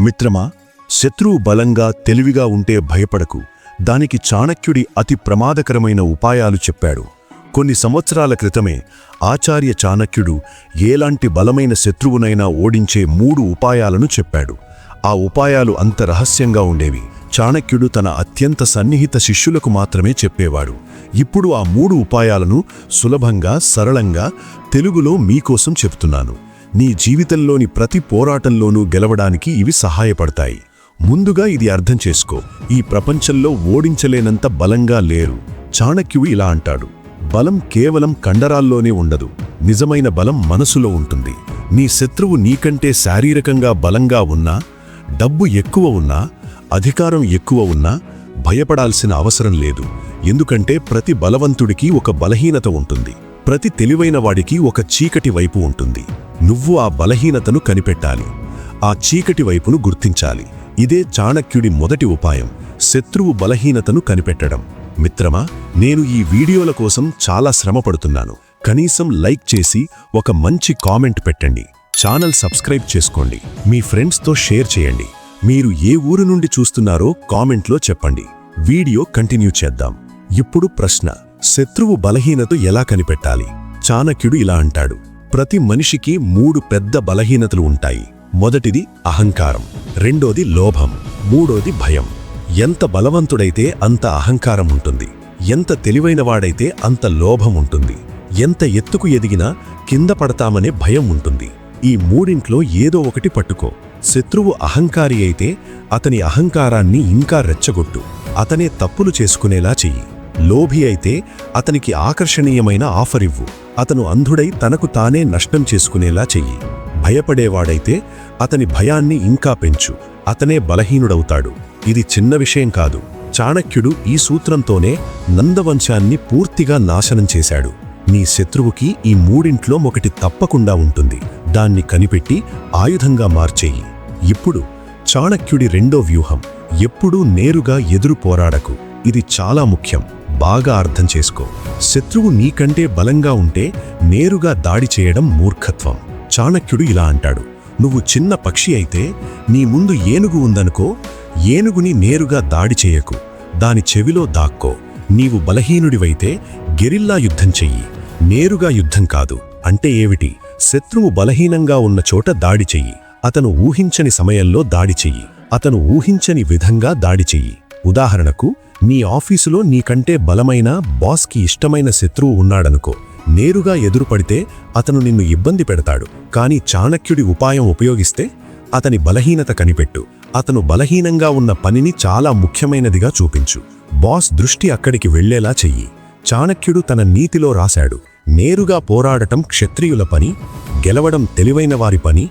మిత్రమా, శత్రువు బలంగా తెలివిగా ఉంటే భయపడకు. దానికి చాణక్యుడి అతి ప్రమాదకరమైన ఉపాయాలు చెప్పాడు. కొన్ని సంవత్సరాల క్రితమే ఆచార్య చాణక్యుడు ఏలాంటి బలమైన శత్రువునైనా ఓడించే 3 ఉపాయాలను చెప్పాడు. ఆ ఉపాయాలు అంత రహస్యంగా ఉండేవి. చాణక్యుడు తన అత్యంత సన్నిహిత శిష్యులకు మాత్రమే చెప్పేవాడు. ఇప్పుడు ఆ 3 ఉపాయాలను సులభంగా, సరళంగా తెలుగులో మీకోసం చెప్తున్నాను. నీ జీవితంలోని ప్రతి పోరాటంలోనూ గెలవడానికి ఇవి సహాయపడతాయి. ముందుగా ఇది అర్థం చేసుకో, ఈ ప్రపంచంలో ఓడించలేనంత బలంగా లేరు. చాణక్యుడు ఇలా అంటాడు: బలం కేవలం కండరాల్లోనే ఉండదు, నిజమైన బలం మనసులో ఉంటుంది. నీ శత్రువు నీకంటే శారీరకంగా బలంగా ఉన్నా, డబ్బు ఎక్కువ ఉన్నా, అధికారం ఎక్కువ ఉన్నా భయపడాల్సిన అవసరం లేదు. ఎందుకంటే ప్రతి బలవంతుడికి ఒక బలహీనత ఉంటుంది. ప్రతి తెలివైన వాడికి ఒక చీకటి వైపు ఉంటుంది. నువ్వు ఆ బలహీనతను కనిపెట్టాలి, ఆ చీకటి వైపును గుర్తించాలి. ఇదే చాణక్యుడి మొదటి ఉపాయం, శత్రువు బలహీనతను కనిపెట్టడం. మిత్రమా, నేను ఈ వీడియోల కోసం చాలా శ్రమపడుతున్నాను. కనీసం లైక్ చేసి ఒక మంచి కామెంట్ పెట్టండి. ఛానల్ సబ్స్క్రైబ్ చేసుకోండి. మీ ఫ్రెండ్స్తో షేర్ చేయండి. మీరు ఏ ఊరు నుండి చూస్తున్నారో కామెంట్లో చెప్పండి. వీడియో కంటిన్యూ చేద్దాం. ఇప్పుడు ప్రశ్న: శత్రువు బలహీనత ఎలా కనిపెట్టాలి? చాణక్యుడు ఇలా అంటాడు: ప్రతి మనిషికి 3 పెద్ద బలహీనతలు ఉంటాయి. మొదటిది అహంకారం, రెండోది లోభం, మూడోది భయం. ఎంత బలవంతుడైతే అంత అహంకారం ఉంటుంది, ఎంత తెలివైనవాడైతే అంత లోభం ఉంటుంది, ఎంత ఎత్తుకు ఎదిగినా కింద పడతామనే భయం ఉంటుంది. ఈ మూడింట్లో ఏదో ఒకటి పట్టుకో. శత్రువు అహంకారి అయితే అతని అహంకారాన్ని ఇంకా రెచ్చగొట్టు, అతనే తప్పులు చేసుకునేలా చెయ్యి. లోభి అయితే అతనికి ఆకర్షణీయమైన ఆఫర్ ఇవ్వు, అతను అంధుడై తనకు తానే నష్టం చేసుకునేలా చెయ్యి. భయపడేవాడైతే అతని భయాన్ని ఇంకా పెంచు, అతనే బలహీనుడవుతాడు. ఇది చిన్న విషయం కాదు. చాణక్యుడు ఈ సూత్రంతోనే నందవంశాన్ని పూర్తిగా నాశనం చేశాడు. నీ శత్రువుకి ఈ మూడింట్లో ఒకటి తప్పకుండా ఉంటుంది. దాన్ని కనిపెట్టి ఆయుధంగా మార్చేయి. ఇప్పుడు చాణక్యుడి రెండో వ్యూహం: ఎప్పుడూ నేరుగా ఎదురు పోరాడకు. ఇది చాలా ముఖ్యం, బాగా అర్థం చేసుకో. శత్రువు నీకంటే బలంగా ఉంటే నేరుగా దాడి చేయడం మూర్ఖత్వం. చాణక్యుడు ఇలా అంటాడు: నువ్వు చిన్న పక్షి అయితే నీ ముందు ఏనుగు ఉందనుకో, ఏనుగుని నేరుగా దాడి చేయకు, దాని చెవిలో దాక్కో. నీవు బలహీనుడివైతే గెరిల్లా యుద్ధం చెయ్యి, నేరుగా యుద్ధం కాదు. అంటే ఏమిటి? శత్రువు బలహీనంగా ఉన్న చోట దాడి చెయ్యి, అతను ఊహించని సమయంలో దాడి చెయ్యి, అతను ఊహించని విధంగా దాడి చెయ్యి. ఉదాహరణకు, నీ ఆఫీసులో నీకంటే బలమైన బాస్కి ఇష్టమైన శత్రువు ఉన్నాడనుకో. నేరుగా ఎదురుపడితే అతను నిన్ను ఇబ్బంది పెడతాడు. కానీ చాణక్యుడి ఉపాయం ఉపయోగిస్తే అతని బలహీనత కనిపెట్టు, అతను బలహీనంగా ఉన్న పనిని చాలా ముఖ్యమైనదిగా చూపించు. బాస్ దృష్టి అక్కడికి వెళ్లేలా చెయ్యి. చాణక్యుడు తన నీతిలో రాశాడు: నేరుగా పోరాడటం క్షత్రియుల పని, గెలవడం తెలివైన వారి పని.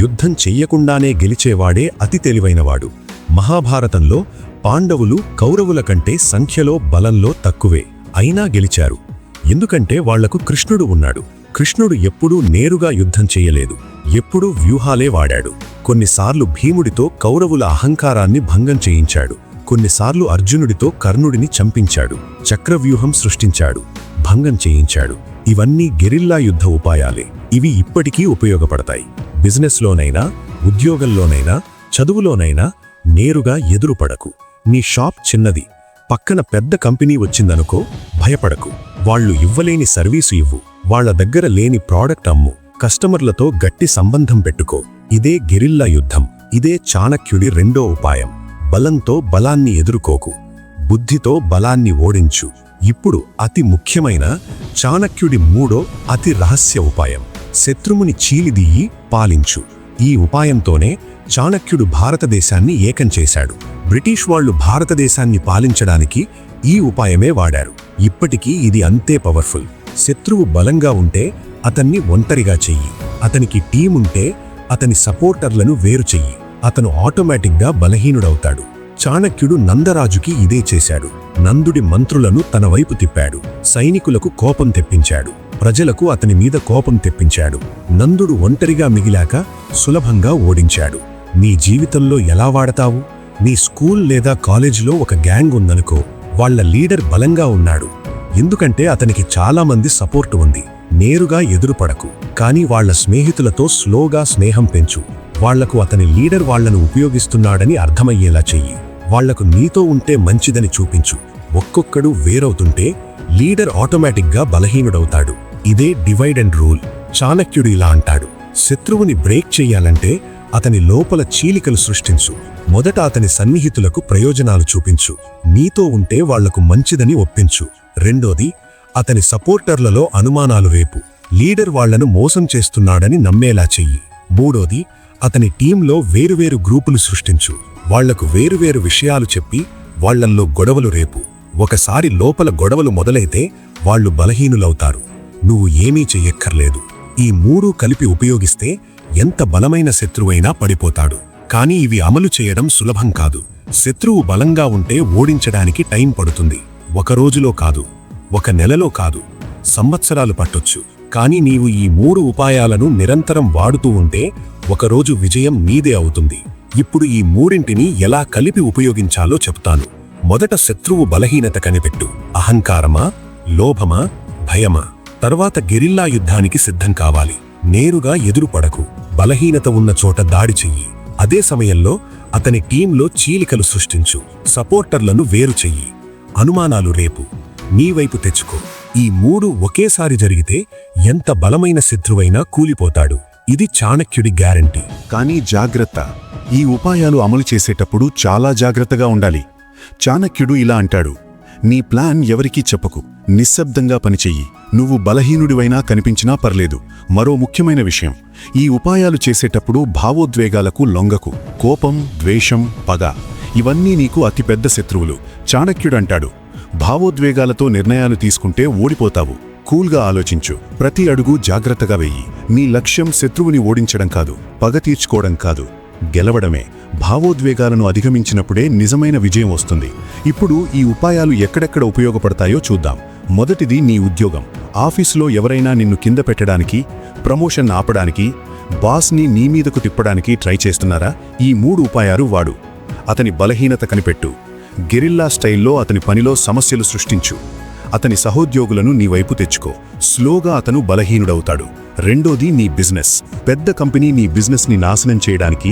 యుద్ధం చెయ్యకుండానే గెలిచేవాడే అతి తెలివైనవాడు. మహాభారతంలో పాండవులు కౌరవుల కంటే సంఖ్యలో, బలంలో తక్కువే, అయినా గెలిచారు. ఎందుకంటే వాళ్లకు కృష్ణుడు ఉన్నాడు. కృష్ణుడు ఎప్పుడూ నేరుగా యుద్ధం చెయ్యలేదు, ఎప్పుడూ వ్యూహాలే వాడాడు. కొన్నిసార్లు భీముడితో కౌరవుల అహంకారాన్ని భంగం చేయించాడు, కొన్నిసార్లు అర్జునుడితో కర్ణుడిని చంపించాడు. చక్రవ్యూహం సృష్టించాడు, భంగం చేయించాడు. ఇవన్నీ గెరిల్లా యుద్ధ ఉపాయాలే. ఇవి ఇప్పటికీ ఉపయోగపడతాయి. బిజినెస్లోనైనా, ఉద్యోగంలోనైనా, చదువులోనైనా నేరుగా ఎదురుపడకు. నీ షాప్ చిన్నది, పక్కన పెద్ద కంపెనీ వచ్చిందనుకో, భయపడకు. వాళ్ళు ఇవ్వలేని సర్వీసు ఇవ్వు, వాళ్ల దగ్గర లేని ప్రాడక్ట్ అమ్ము, కస్టమర్లతో గట్టి సంబంధం పెట్టుకో. ఇదే గెరిల్లా యుద్ధం. ఇదే చాణక్యుడి రెండో ఉపాయం: బలంతో బలాన్ని ఎదుర్కోకు, బుద్ధితో బలాన్ని ఓడించు. ఇప్పుడు అతి ముఖ్యమైన చాణక్యుడి మూడో అతి రహస్య ఉపాయం: శత్రువుని చీలిదీయి పాలించు. ఈ ఉపాయంతోనే చాణక్యుడు భారతదేశాన్ని ఏకం చేశాడు. బ్రిటిష్ వాళ్లు భారతదేశాన్ని పాలించడానికి ఈ ఉపాయమే వాడారు. ఇప్పటికీ ఇది అంతే పవర్ఫుల్. శత్రువు బలంగా ఉంటే అతన్ని ఒంటరిగా చెయ్యి, అతనికి టీముంటే అతని సపోర్టర్లను వేరు చెయ్యి, అతను ఆటోమేటిక్గా బలహీనుడవుతాడు. చాణక్యుడు నందరాజుకి ఇదే చేశాడు. నందుడి మంత్రులను తన వైపు తిప్పాడు, సైనికులకు కోపం తెప్పించాడు, ప్రజలకు అతని మీద కోపం తెప్పించాడు. నందుడు ఒంటరిగా మిగిలాక సులభంగా ఓడించాడు. నీ జీవితంలో ఎలా వాడతావు? నీ స్కూల్ లేదా కాలేజీలో ఒక గ్యాంగ్ ఉందనుకో, వాళ్ల లీడర్ బలంగా ఉన్నాడు, ఎందుకంటే అతనికి చాలా మంది సపోర్టు ఉంది. నేరుగా ఎదురుపడకు, కానీ వాళ్ల స్నేహితులతో స్లోగా స్నేహం పెంచు. వాళ్లకు అతని లీడర్ వాళ్లను ఉపయోగిస్తున్నాడని అర్థమయ్యేలా చెయ్యి. వాళ్లకు నీతో ఉంటే మంచిదని చూపించు. ఒక్కొక్కడు వేరవుతుంటే లీడర్ ఆటోమేటిక్గా బలహీనుడవుతాడు. ఇదే డివైడ్ అండ్ రూల్. చాణక్యుడు ఇలా అంటాడు, శత్రువుని బ్రేక్ చెయ్యాలంటే అతని లోపల చీలికలు సృష్టించు. మొదట అతని సన్నిహితులకు ప్రయోజనాలు చూపించు. నీతో ఉంటే వాళ్లకు మంచిదని ఒప్పించు. రెండోది, అతని సపోర్టర్లలో అనుమానాలు రేపు. లీడర్ వాళ్లను మోసం చేస్తున్నాడని నమ్మేలా చెయ్యి. మూడోది, అతని టీంలో వేరువేరు గ్రూపులు సృష్టించు. వాళ్లకు వేరువేరు విషయాలు చెప్పి వాళ్లల్లో గొడవలు రేపు. ఒకసారి లోపల గొడవలు మొదలైతే వాళ్లు బలహీనులవుతారు. నువ్వు ఏమీ చెయ్యక్కర్లేదు. ఈ మూడూ కలిపి ఉపయోగిస్తే ఎంత బలమైన శత్రువైనా పడిపోతాడు. కానీ ఇవి అమలు చేయడం సులభం కాదు. శత్రువు బలంగా ఉంటే ఓడించడానికి టైం పడుతుంది. ఒక రోజులో కాదు, ఒక నెలలో కాదు, సంవత్సరాలు పట్టొచ్చు. కానీ నీవు ఈ మూడు ఉపాయాలను నిరంతరం వాడుతూ ఉంటే ఒకరోజు విజయం నీదే అవుతుంది. ఇప్పుడు ఈ మూడింటిని ఎలా కలిపి ఉపయోగించాలో చెప్తాను. మొదట శత్రువు బలహీనత కనిపెట్టు. అహంకారమా, లోభమా, భయమా? తర్వాత గెరిల్లా యుద్ధానికి సిద్ధం కావాలి. నేరుగా ఎదురుపడకు. బలహీనత ఉన్న చోట దాడి చెయ్యి. అదే సమయంలో అతని టీంలో చీలికలు సృష్టించు. సపోర్టర్లను వేరు చెయ్యి. అనుమానాలు రేపు. నీవైపు తెచ్చుకో. ఈ మూడు ఒకేసారి జరిగితే ఎంత బలమైన శత్రువైనా కూలిపోతాడు. ఇది చాణక్యుడి గ్యారంటీ. కానీ జాగ్రత్త, ఈ ఉపాయాలు అమలు చేసేటప్పుడు చాలా జాగ్రత్తగా ఉండాలి. చాణక్యుడు ఇలా అంటాడు, నీ ప్లాన్ ఎవరికీ చెప్పకు. నిశ్శబ్దంగా పనిచెయ్యి. నువ్వు బలహీనుడివైనా కనిపించినా పర్లేదు. మరో ముఖ్యమైన విషయం, ఈ ఉపాయాలు చేసేటప్పుడు భావోద్వేగాలకు లొంగకు. కోపం, ద్వేషం, పగ ఇవన్నీ నీకు అతిపెద్ద శత్రువులు. చాణక్యుడు అంటాడు, భావోద్వేగాలతో నిర్ణయాలు తీసుకుంటే ఓడిపోతావు. కూల్గా ఆలోచించు. ప్రతి అడుగు జాగ్రత్తగా వెయ్యి. నీ లక్ష్యం శత్రువుని ఓడించడం కాదు, పగ తీర్చుకోవడం కాదు, గెలవడమే. భావోద్వేగాలను అధిగమించినప్పుడే నిజమైన విజయం వస్తుంది. ఇప్పుడు ఈ ఉపాయాలు ఎక్కడెక్కడ ఉపయోగపడతాయో చూద్దాం. మొదటిది నీ ఉద్యోగం. ఆఫీసులో ఎవరైనా నిన్ను కింద పెట్టడానికి, ప్రమోషన్ ఆపడానికి, బాస్ని నీ మీదకు తిప్పడానికి ట్రై చేస్తున్నారా? ఈ మూడు ఉపాయాలు వాడు. అతని బలహీనత కనిపెట్టు. గెరిల్లా స్టైల్లో అతని పనిలో సమస్యలు సృష్టించు. అతని సహోద్యోగులను నీ వైపు తెచ్చుకో. స్లోగా అతను బలహీనుడవుతాడు. రెండోది నీ బిజినెస్. పెద్ద కంపెనీ నీ బిజినెస్ని నాశనం చేయడానికి,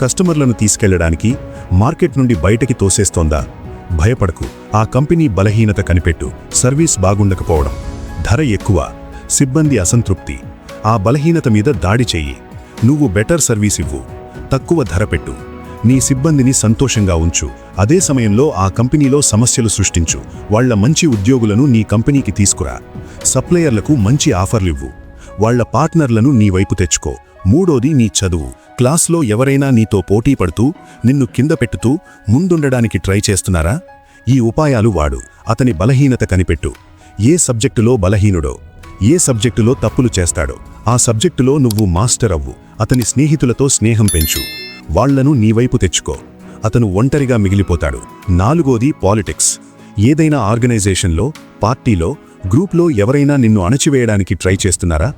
కస్టమర్లను తీసుకెళ్లడానికి, మార్కెట్ నుండి బయటకి తోసేస్తోందా? భయపడకు. ఆ కంపెనీ బలహీనత కనిపెట్టు. సర్వీస్ బాగుండకపోవడం, ధర ఎక్కువ, సిబ్బంది అసంతృప్తి. ఆ బలహీనత మీద దాడి చెయ్యి. నువ్వు బెటర్ సర్వీస్ ఇవ్వు, తక్కువ ధర పెట్టు, నీ సిబ్బందిని సంతోషంగా ఉంచు. అదే సమయంలో ఆ కంపెనీలో సమస్యలు సృష్టించు. వాళ్ల మంచి ఉద్యోగులను నీ కంపెనీకి తీసుకురా. సప్లయర్లకు మంచి ఆఫర్లివ్వు. వాళ్ల పార్ట్నర్లను నీ వైపు తెచ్చుకో. మూడోది నీ చదువు. క్లాస్లో ఎవరైనా నీతో పోటీ పడుతూ, నిన్ను కింద పెట్టుతూ ముందుండడానికి ట్రై చేస్తున్నారా? ఈ ఉపాయాలు వాడు. అతని బలహీనత కనిపెట్టు. ఏ సబ్జెక్టులో బలహీనుడో, ఏ సబ్జెక్టులో తప్పులు చేస్తాడో ఆ సబ్జెక్టులో నువ్వు మాస్టర్ అవ్వు. అతని స్నేహితులతో స్నేహం పెంచు. వాళ్లను నీవైపు తెచ్చుకో. అతను ఒంటరిగా మిగిలిపోతాడు. నాలుగోది పాలిటిక్స్. ఏదైనా ఆర్గనైజేషన్లో, పార్టీలో, గ్రూప్లో ఎవరైనా నిన్ను అణచివేయడానికి ట్రై చేస్తున్నారా?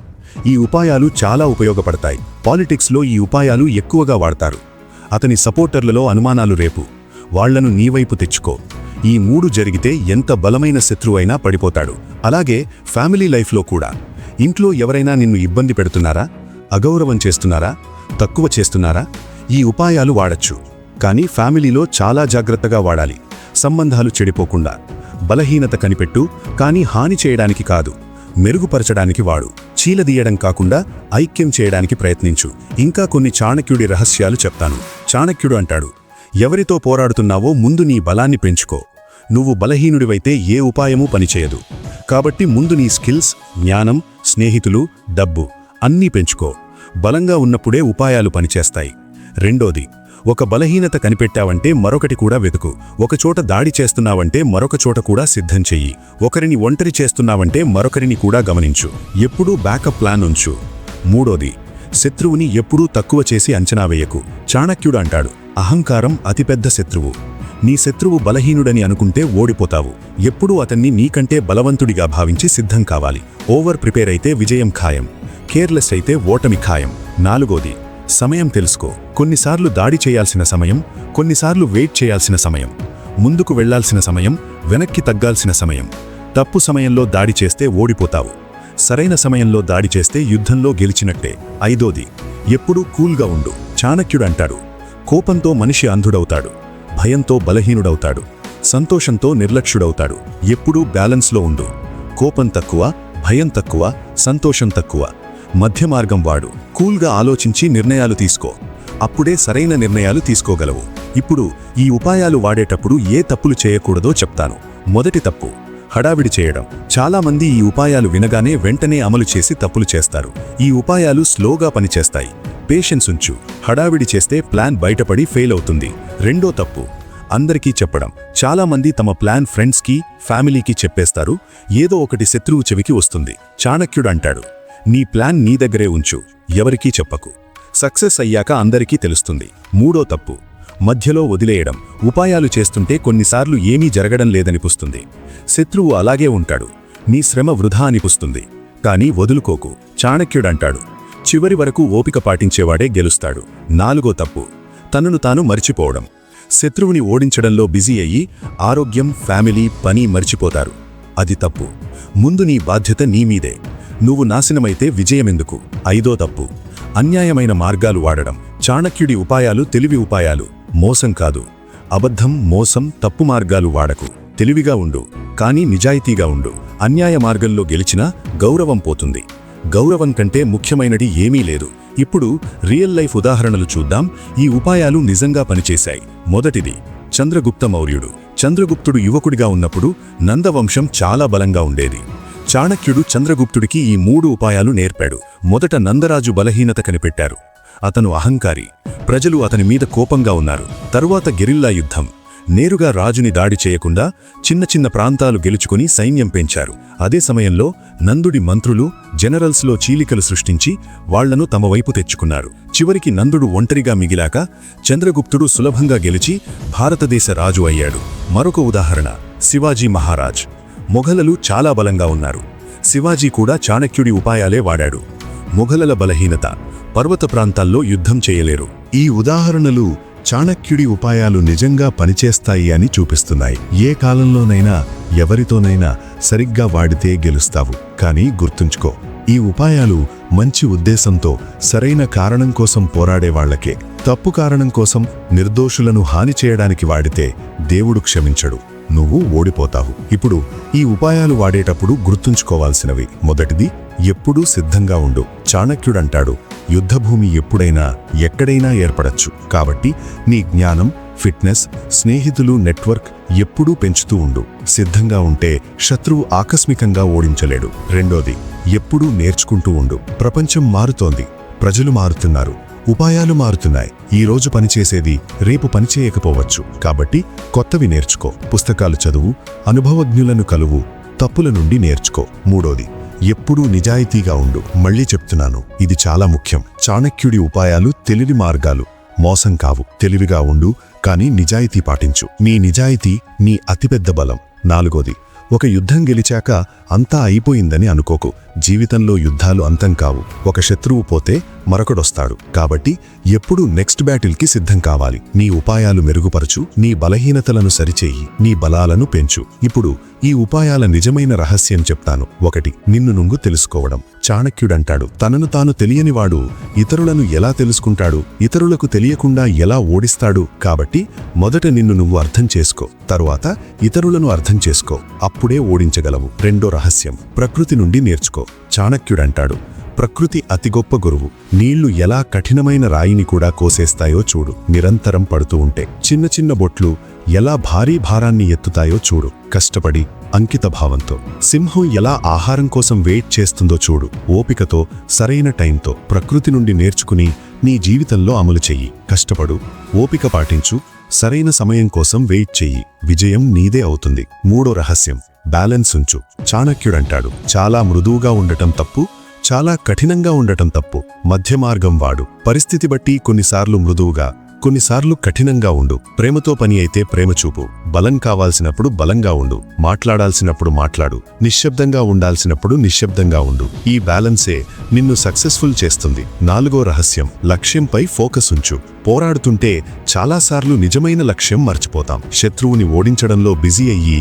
ఈ ఉపాయాలు చాలా ఉపయోగపడతాయి. పాలిటిక్స్లో ఈ ఉపాయాలు ఎక్కువగా వాడతారు. అతని సపోర్టర్లలో అనుమానాలు రేపు. వాళ్లను నీవైపు తెచ్చుకో. ఈ మూడు జరిగితే ఎంత బలమైన శత్రువైనా పడిపోతాడు. అలాగే ఫ్యామిలీ లైఫ్లో కూడా. ఇంట్లో ఎవరైనా నిన్ను ఇబ్బంది పెడుతున్నారా? అగౌరవం చేస్తున్నారా? తక్కువ చేస్తున్నారా? ఈ ఉపాయాలు వాడచ్చు. కానీ ఫ్యామిలీలో చాలా జాగ్రత్తగా వాడాలి. సంబంధాలు చెడిపోకుండా. బలహీనత కనిపెట్టు, కానీ హాని చేయడానికి కాదు, మెరుగుపరచడానికి వాడు. చీలదీయడం కాకుండా ఐక్యం చేయడానికి ప్రయత్నించు. ఇంకా కొన్ని చాణక్యుడి రహస్యాలు చెప్తాను. చాణక్యుడు అంటాడు, ఎవరితో పోరాడుతున్నావో ముందు నీ బలాన్ని పెంచుకో. నువ్వు బలహీనుడివైతే ఏ ఉపాయమూ పనిచేయదు. కాబట్టి ముందు నీ స్కిల్స్, జ్ఞానం, స్నేహితులు, డబ్బు అన్నీ పెంచుకో. బలంగా ఉన్నప్పుడే ఉపాయాలు పనిచేస్తాయి. రెండోది, ఒక బలహీనత కనిపెట్టావంటే మరొకటి కూడా వెతుకు. ఒకచోట దాడి చేస్తున్నావంటే మరొక చోట కూడా సిద్ధం చెయ్యి. ఒకరిని ఒంటరి చేస్తున్నావంటే మరొకరిని కూడా గమనించు. ఎప్పుడూ బ్యాకప్ ప్లాన్ ఉంచు. మూడోది, శత్రువుని ఎప్పుడూ తక్కువ చేసి అంచనా వేయకు. చాణక్యుడు అంటాడు, అహంకారం అతిపెద్ద శత్రువు. నీ శత్రువు బలహీనుడని అనుకుంటే ఓడిపోతావు. ఎప్పుడూ అతన్ని నీకంటే బలవంతుడిగా భావించి సిద్ధం కావాలి. ఓవర్ ప్రిపేర్ అయితే విజయం ఖాయం, కేర్లెస్ అయితే ఓటమి ఖాయం. నాలుగోది, సమయం తెలుసుకో. కొన్నిసార్లు దాడి చేయాల్సిన సమయం, కొన్నిసార్లు వెయిట్ చేయాల్సిన సమయం, ముందుకు వెళ్లాల్సిన సమయం, వెనక్కి తగ్గాల్సిన సమయం. తప్పు సమయంలో దాడి చేస్తే ఓడిపోతావు. సరైన సమయంలో దాడి చేస్తే యుద్ధంలో గెలిచినట్టే. ఐదోది, ఎప్పుడూ కూల్గా ఉండు. చాణక్యుడు అంటాడు, కోపంతో మనిషి అంధుడవుతాడు, భయంతో బలహీనుడవుతాడు, సంతోషంతో నిర్లక్ష్యుడవుతాడు. ఎప్పుడూ బ్యాలెన్స్లో ఉండు. కోపం తక్కువ, భయం తక్కువ, సంతోషం తక్కువ. మధ్య మార్గం వాడు. కూల్గా ఆలోచించి నిర్ణయాలు తీసుకో. అప్పుడే సరైన నిర్ణయాలు తీసుకోగలవు. ఇప్పుడు ఈ ఉపాయాలు వాడేటప్పుడు ఏ తప్పులు చేయకూడదో చెప్తాను. మొదటి తప్పు, హడావిడి చేయడం. చాలామంది ఈ ఉపాయాలు వినగానే వెంటనే అమలు చేసి తప్పులు చేస్తారు. ఈ ఉపాయాలు స్లోగా పనిచేస్తాయి. పేషెన్స్ ఉంచు. హడావిడి చేస్తే ప్లాన్ బయటపడి ఫెయిల్ అవుతుంది. రెండో తప్పు, అందరికీ చెప్పడం. చాలామంది తమ ప్లాన్ ఫ్రెండ్స్కి, ఫ్యామిలీకి చెప్పేస్తారు. ఏదో ఒకటి శత్రువు చెవికి వస్తుంది. చాణక్యుడు అంటాడు, నీ ప్లాన్ నీ దగ్గరే ఉంచు, ఎవరికీ చెప్పకు. సక్సెస్ అయ్యాక అందరికీ తెలుస్తుంది. మూడో తప్పు, మధ్యలో వదిలేయడం. ఉపాయాలు చేస్తుంటే కొన్నిసార్లు ఏమీ జరగడం లేదనిపిస్తుంది. శత్రువు అలాగే ఉంటాడు. నీ శ్రమ వృధా అనిపిస్తుంది. కానీ వదులుకోకు. చాణక్యుడంటాడు, చివరి వరకు ఓపిక పాటించేవాడే గెలుస్తాడు. నాలుగో తప్పు, తనను తాను మర్చిపోవడం. శత్రువుని ఓడించడంలో బిజీ అయ్యి ఆరోగ్యం, ఫ్యామిలీ, పని మర్చిపోతారు. అది తప్పు. ముందు నీ బాధ్యత నీ మీదే. నువ్వు నాశనమైతే విజయమెందుకు? ఐదో తప్పు, అన్యాయమైన మార్గాలు వాడడం. చాణక్యుడి ఉపాయాలు తెలివి ఉపాయాలు, మోసం కాదు. అబద్ధం, మోసం, తప్పు మార్గాలు వాడకు. తెలివిగా ఉండు, కానీ నిజాయితీగా ఉండు. అన్యాయ మార్గంలో గెలిచినా గౌరవం పోతుంది. గౌరవం కంటే ముఖ్యమైనది ఏమీ లేదు. ఇప్పుడు రియల్ లైఫ్ ఉదాహరణలు చూద్దాం. ఈ ఉపాయాలు నిజంగా పనిచేశాయి. మొదటిది, చంద్రగుప్త మౌర్యుడు. చంద్రగుప్తుడు యువకుడిగా ఉన్నప్పుడు నందవంశం చాలా బలంగా ఉండేది. చాణక్యుడు చంద్రగుప్తుడికి ఈ 3 ఉపాయాలు నేర్పాడు. మొదట నందరాజు బలహీనత కనిపెట్టారు. అతను అహంకారి. ప్రజలు అతని మీద కోపంగా ఉన్నారు. తరువాత గెరిల్లా యుద్ధం. నేరుగా రాజుని దాడి చేయకుండా చిన్న చిన్న ప్రాంతాలు గెలుచుకుని సైన్యం పెంచారు. అదే సమయంలో నందుడి మంత్రులు, జనరల్స్లో చీలికలు సృష్టించి వాళ్లను తమ వైపు తెచ్చుకున్నారు. చివరికి నందుడు ఒంటరిగా మిగిలాక చంద్రగుప్తుడు సులభంగా గెలిచి భారతదేశ రాజు అయ్యాడు. మరొక ఉదాహరణ, శివాజీ మహారాజ్. మొఘలులు చాలా బలంగా ఉన్నారు. శివాజీ కూడా చాణక్యుడి ఉపాయాలే వాడాడు. మొఘలుల బలహీనత, పర్వత ప్రాంతాల్లో యుద్ధం చేయలేరు. ఈ ఉదాహరణలు చాణక్యుడి ఉపాయాలు నిజంగా పనిచేస్తాయి అని చూపిస్తున్నాయి. ఏ కాలంలోనైనా, ఎవరితోనైనా సరిగ్గా వాడితే గెలుస్తావు. కానీ గుర్తుంచుకో, ఈ ఉపాయాలు మంచి ఉద్దేశంతో, సరైన కారణం కోసం పోరాడేవాళ్లకే. తప్పు కారణం కోసం నిర్దోషులను హాని చేయడానికి వాడితే దేవుడు క్షమించడు. నువ్వు ఓడిపోతావు. ఇప్పుడు ఈ ఉపాయాలు వాడేటప్పుడు గుర్తుంచుకోవాల్సినవి. మొదటిది, ఎప్పుడూ సిద్ధంగా ఉండు. చాణక్యుడంటాడు, యుద్ధభూమి ఎప్పుడైనా, ఎక్కడైనా ఏర్పడచ్చు. కాబట్టి నీ జ్ఞానం, ఫిట్నెస్, స్నేహితులు, నెట్వర్క్ ఎప్పుడూ పెంచుతూ ఉండు. సిద్ధంగా ఉంటే శత్రువు ఆకస్మికంగా ఓడించలేడు. రెండోది, ఎప్పుడూ నేర్చుకుంటూ ఉండు. ప్రపంచం మారుతోంది, ప్రజలు మారుతున్నారు, ఉపాయాలు మారుతున్నాయి. ఈ రోజు పనిచేసేది రేపు పనిచేయకపోవచ్చు. కాబట్టి కొత్తవి నేర్చుకో. పుస్తకాలు చదువు, అనుభవజ్ఞులను కలువు, తప్పుల నుండి నేర్చుకో. మూడోది, ఎప్పుడూ నిజాయితీగా ఉండు. మళ్ళీ చెప్తున్నాను, ఇది చాలా ముఖ్యం. చాణక్యుడి ఉపాయాలు తెలివి మార్గాలు, మోసం కావు. తెలివిగా ఉండు, కానీ నిజాయితీ పాటించు. నీ నిజాయితీ నీ అతిపెద్ద బలం. నాలుగోది, ఒక యుద్ధం గెలిచాక అంతా అయిపోయిందని అనుకోకు. జీవితంలో యుద్ధాలు అంతం కావు. ఒక శత్రువు పోతే మరొకడొస్తాడు. కాబట్టి ఎప్పుడూ నెక్స్ట్ బ్యాటిల్కి సిద్ధం కావాలి. నీ ఉపాయాలు మెరుగుపరచు, నీ బలహీనతలను సరిచేయి, నీ బలాలను పెంచు. ఇప్పుడు ఈ ఉపాయాల నిజమైన రహస్యం చెప్తాను. ఒకటి, నిన్ను నువ్వు తెలుసుకోవడం. చాణక్యుడంటాడు, తనను తాను తెలియనివాడు ఇతరులను ఎలా తెలుసుకుంటాడు, ఇతరులకు తెలియకుండా ఎలా ఓడిస్తాడు. కాబట్టి మొదట నిన్ను నువ్వు అర్థం చేసుకో, తరువాత ఇతరులను అర్థం చేసుకో. అప్పుడే ఓడించగలవు. రెండో రహస్యం, ప్రకృతి నుండి నేర్చుకో. చాణక్యుడంటాడు, ప్రకృతి అతి గొప్ప గురువు. నీళ్లు ఎలా కఠినమైన రాయిని కూడా కోసేస్తాయో చూడు. నిరంతరం పడుతూ ఉంటే చిన్న చిన్న బొట్లు ఎలా భారీ భారాన్ని ఎత్తుతాయో చూడు. కష్టపడి, అంకిత భావంతో. సింహం ఎలా ఆహారం కోసం వెయిట్ చేస్తుందో చూడు. ఓపికతో, సరైన టైంతో. ప్రకృతి నుండి నేర్చుకుని నీ జీవితంలో అమలు చెయ్యి. కష్టపడు, ఓపిక పాటించు, సరైన సమయం కోసం వెయిట్ చెయ్యి. విజయం నీదే అవుతుంది. మూడో రహస్యం, బ్యాలెన్స్ ఉంచు. చాణక్యుడంటాడు, చాలా మృదువుగా ఉండటం తప్పు, చాలా కఠినంగా ఉండటం తప్పు. మధ్య మార్గం వాడు. పరిస్థితి బట్టి కొన్నిసార్లు మృదువుగా, కొన్నిసార్లు కఠినంగా ఉండు. ప్రేమతో పని అయితే ప్రేమ చూపు. బలం కావాల్సినప్పుడు బలంగా ఉండు. మాట్లాడాల్సినప్పుడు మాట్లాడు. నిశ్శబ్దంగా ఉండాల్సినప్పుడు నిశ్శబ్దంగా ఉండు. ఈ బ్యాలెన్సే నిన్ను సక్సెస్ఫుల్ చేస్తుంది. నాలుగో రహస్యం, లక్ష్యంపై ఫోకస్ ఉంచు. పోరాడుతుంటే చాలాసార్లు నిజమైన లక్ష్యం మర్చిపోతాం. శత్రువుని ఓడించడంలో బిజీ అయ్యి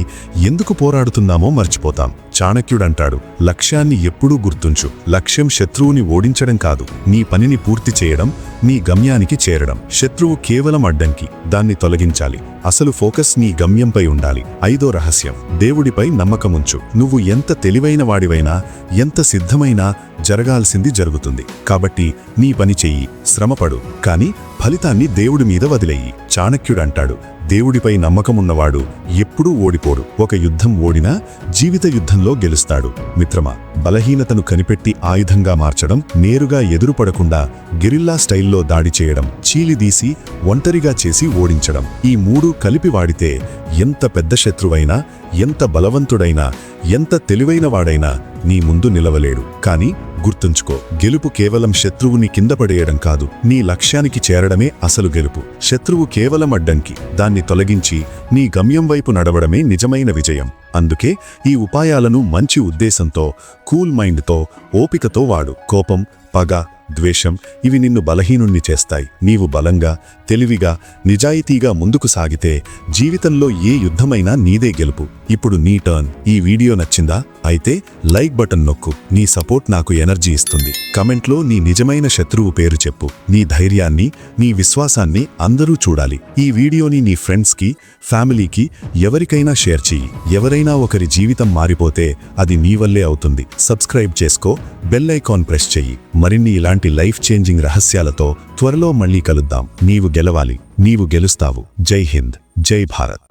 ఎందుకు పోరాడుతున్నామో మర్చిపోతాం. చాణక్యుడంటాడు, లక్ష్యాన్ని ఎప్పుడూ గుర్తుంచు. లక్ష్యం శత్రువుని ఓడించడం కాదు, నీ పనిని పూర్తి చేయడం, నీ గమ్యానికి చేరడం. శత్రువు కేవలం అడ్డంకి, దాన్ని తొలగించాలి. అసలు ఫోకస్ నీ గమ్యంపై ఉండాలి. 5వ రహస్యం, దేవుడిపై నమ్మకముంచు. నువ్వు ఎంత తెలివైన వాడివైనా, ఎంత సిద్ధమైనా జరగాల్సింది జరుగుతుంది. కాబట్టి నీ పని చెయ్యి, శ్రమపడు, కానీ ఫలితాన్ని దేవుడి మీద వదిలేయి. చాణక్యుడంటాడు, దేవుడిపై నమ్మకమున్నవాడు ఎప్పుడూ ఓడిపోడు. ఒక యుద్ధం ఓడినా జీవిత యుద్ధంలో గెలుస్తాడు. మిత్రమా, బలహీనతను కనిపెట్టి ఆయుధంగా మార్చడం, నేరుగా ఎదురుపడకుండా గెరిల్లా స్టైల్లో దాడి చేయడం, చీలిదీసి ఒంటరిగా చేసి ఓడించడం, ఈ 3 కలిపి వాడితే ఎంత పెద్ద శత్రువైనా, ఎంత బలవంతుడైనా, ఎంత తెలివైనవాడైనా నీ ముందు నిలవలేడు. కానీ గుర్తుంచుకో, గెలుపు కేవలం శత్రువుని కింద పడేయడం కాదు, నీ లక్ష్యానికి చేరడమే అసలు గెలుపు. శత్రువు కేవలం అడ్డంకి, దాన్ని తొలగించి నీ గమ్యం వైపు నడవడమే నిజమైన విజయం. అందుకే ఈ ఉపాయాలను మంచి ఉద్దేశంతో, కూల్ మైండ్తో, ఓపికతో వాడు. కోపం, పగ, ద్వేషం ఇవి నిన్ను బలహీనుణ్ణి చేస్తాయి. నీవు బలంగా, తెలివిగా, నిజాయితీగా ముందుకు సాగితే జీవితంలో ఏ యుద్ధమైనా నీదే గెలుపు. ఇప్పుడు నీ టర్న్. ఈ వీడియో నచ్చిందా? అయితే లైక్ బటన్ నొక్కు. నీ సపోర్ట్ నాకు ఎనర్జీ ఇస్తుంది. కమెంట్లో నీ నిజమైన శత్రువు పేరు చెప్పు. నీ ధైర్యాన్ని, నీ విశ్వాసాన్ని అందరూ చూడాలి. ఈ వీడియోని నీ ఫ్రెండ్స్కి, ఫ్యామిలీకి, ఎవరికైనా షేర్ చెయ్యి. ఎవరైనా ఒకరి జీవితం మారిపోతే అది నీ వల్లే అవుతుంది. సబ్స్క్రైబ్ చేసుకో, బెల్ ఐకాన్ ప్రెస్ చెయ్యి. మరిన్ని ఇలాంటి లైఫ్ చేంజింగ్ రహస్యాలతో త్వరలో మళ్ళీ కలుద్దాం. నీవు గెలవాలి, నీవు గెలుస్తావు. జై హింద్, జై భారత్.